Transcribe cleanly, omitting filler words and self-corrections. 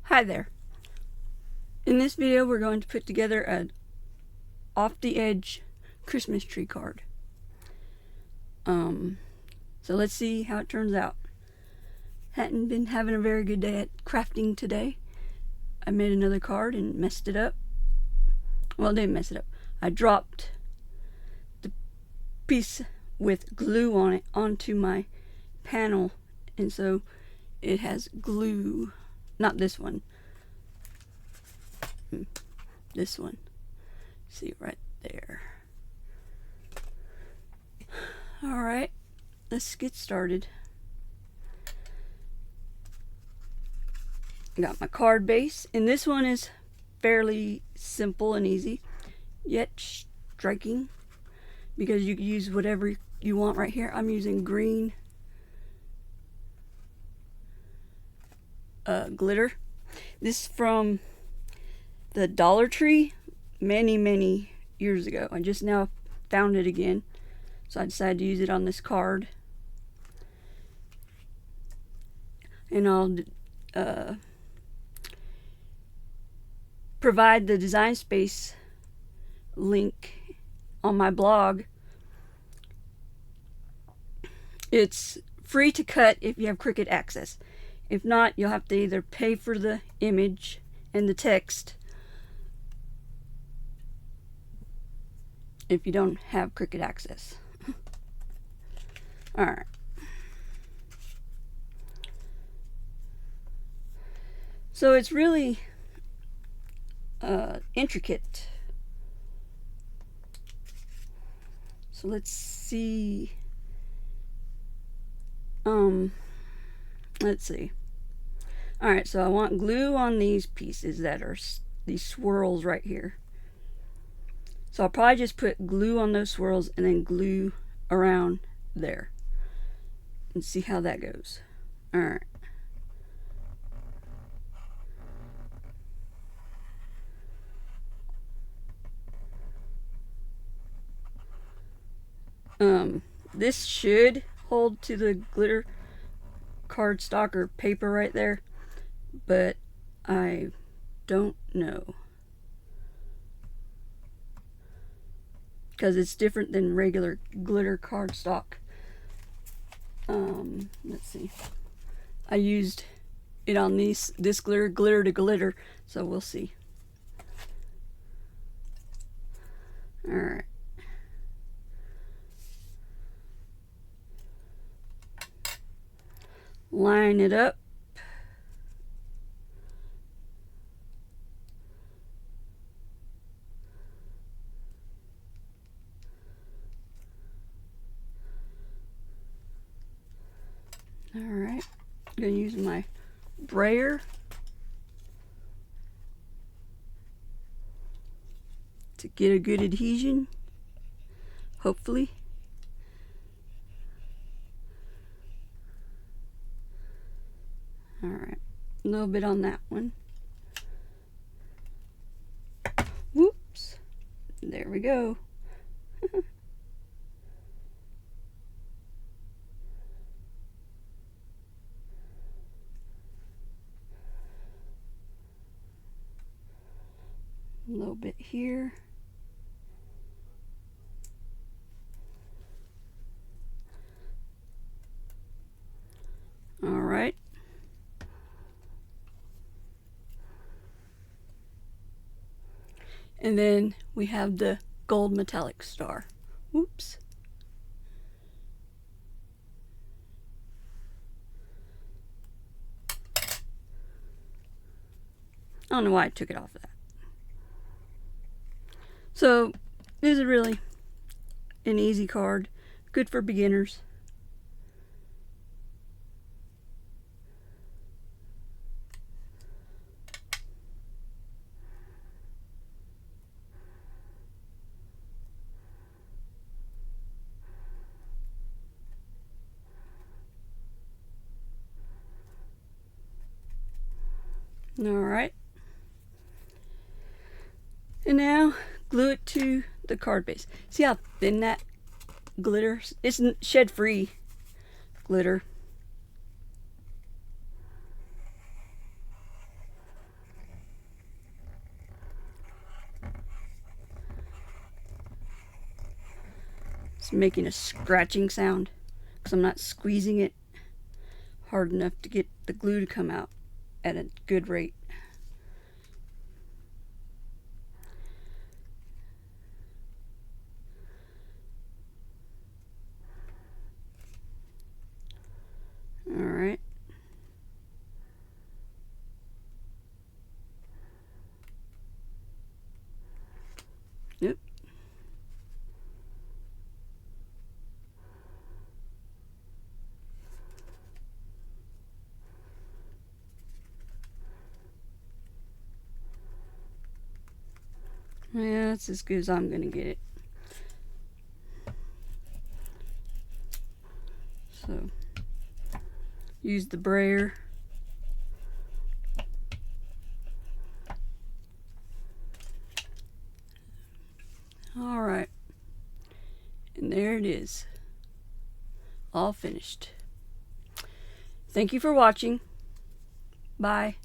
Hi there. In this video we're going to put together an off the edge Christmas tree card. So let's see how it turns out. Hadn't been having a very good day at crafting today. I made another card and messed it up. Well, I didn't mess it up. I dropped the piece with glue on it onto my panel, and so it has glue. Not this one. This one. See right there. Alright, let's get started. I got my card base, and this one is fairly simple and easy, yet striking, because you can use whatever you want right here. I'm using green glitter. This is from the Dollar Tree many years ago. I just now found it again, so I decided to use it on this card. And I'll provide the Design Space link on my blog. It's free to cut if you have Cricut access. If not, you'll have to either pay for the image and the text if you don't have Cricut access. Alright. So it's really intricate. So let's see. Let's see. Alright, so I want glue on these pieces that are these swirls right here. So I'll probably just put glue on those swirls and then glue around there and see how that goes. Alright. This should hold to the glitter cardstock or paper right there, but I don't know, because it's different than regular glitter cardstock. Let's see. I used it on this glitter to glitter, so we'll see. Alright. Line it up. Alright, I'm going to use my brayer to get a good adhesion, hopefully. Alright, a little bit on that one. Whoops, there we go. A little bit here. All right. And then we have the gold metallic star. Whoops. I don't know why I took it off of that. So this is really an easy card, good for beginners. Alright. And now glue it to the card base. See how thin that glitter? It's shed free glitter. It's making a scratching sound because I'm not squeezing it hard enough to get the glue to come out at a good rate. Alright. Yep. Yeah, that's as good as I'm gonna get it. So, use the brayer. Alright. And there it is. All finished. Thank you for watching. Bye.